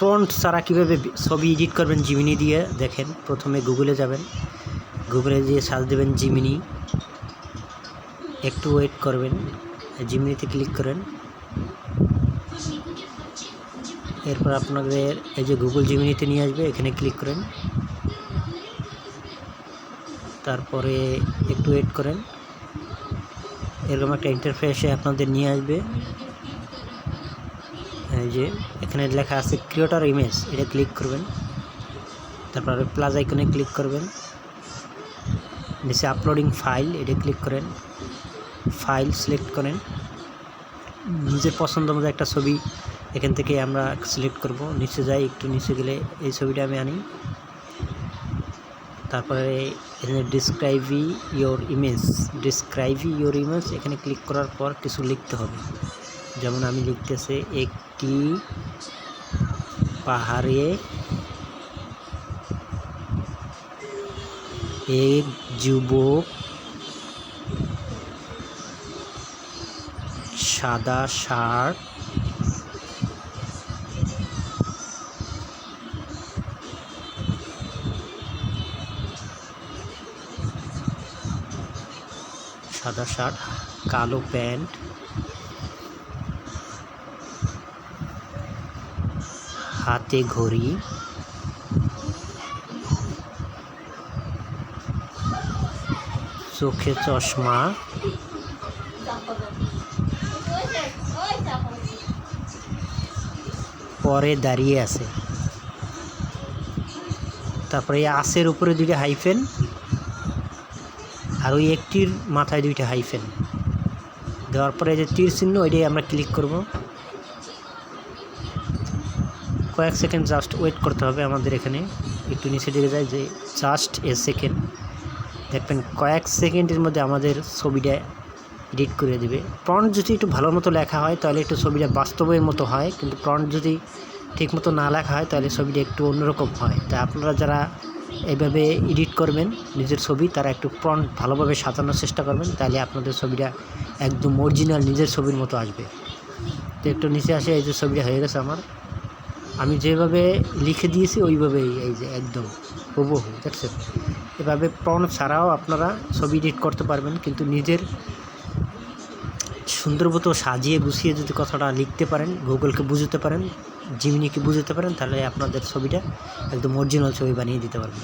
Prompt ছাড়া কীভাবে ছবি এডিট করবেন জিমিনি দিয়ে দেখেন। প্রথমে গুগলে যাবেন, গুগলে দিয়ে সার্চ দেবেন জিমিনি, একটু ওয়েট করবেন, জিমিনিতে ক্লিক করেন। এরপর আপনাদের এই যে গুগল জিমিনিতে নিয়ে আসবে, এখানে ক্লিক করেন। তারপরে একটু ওয়েট করেন, এরকম একটা ইন্টারফেসে আপনাদের নিয়ে আসবে। এই যে এখানে লেখা আছে ক্রিয়েটর ইমেজ, এটা ক্লিক করবেন। তারপরে প্লাস আইকনে ক্লিক করবেন, নিচে আপলোডিং ফাইল, এটা ক্লিক করেন, ফাইল সিলেক্ট করেন। নিজের পছন্দ মতো একটা ছবি এখান থেকে আমরা সিলেক্ট করব। নিচে যাই, একটু নিচে গেলে এই ছবিটা আমি আনি। তারপরে এখানে ডিসক্রাইব ইয়োর ইমেজ, এখানে ক্লিক করার পর কিছু লিখতে হবে। যেমন আমি লিখতেছি, একটি পাহাড়ে এক যুবক সাদা শার্ট কালো প্যান্ট, হাতে ঘড়ি, চোখে চশমা, পরে দাঁড়িয়ে আছে। তারপরে এই আসের উপরে 2টা হাইফেন, আর ওই একটির মাথায় 2টা হাইফেন দেওয়ার পরে যে তীর চিহ্ন, ওইটাই আমরা ক্লিক করব। কয়েক সেকেন্ড জাস্ট ওয়েট করতে হবে আমাদের। এখানে একটু নিচে দিকে যায় যে জাস্ট এ সেকেন্ড, দেখবেন কয়েক সেকেন্ডের মধ্যে আমাদের ছবিটা এডিট করে দেবে। প্রম্পট যদি একটু ভালো মতো লেখা হয় তাহলে একটু ছবিটা বাস্তবের মতো হয়, কিন্তু প্রম্পট যদি ঠিকমতো না লেখা হয় তাহলে ছবিটা একটু অন্যরকম হয়। তাই আপনারা যারা এইভাবে এডিট করবেন নিজের ছবি, তারা একটু প্রম্পট ভালোভাবে সাজানোর চেষ্টা করবেন, তাহলে আপনাদের ছবিটা একদম অরিজিনাল নিজের ছবির মতো আসবে। তো একটু নিচে আসে, এই যে ছবিটা হয়ে গেছে আমার, আমি যেভাবে লিখে দিয়েছি ওইভাবেই, এই যে একদম হুবহু, দেখছেন। এভাবে প্রম্পট ছাড়াও আপনারা ছবি এডিট করতে পারবেন, কিন্তু নিজের সুন্দর মতো সাজিয়ে গুছিয়ে যদি কথাটা লিখতে পারেন, গুগলকে বুঝতে পারেন, জিমিনিকে বুঝতে পারেন, তাহলে আপনাদের ছবিটা একদম অরিজিনাল ছবি বানিয়ে দিতে পারবেন।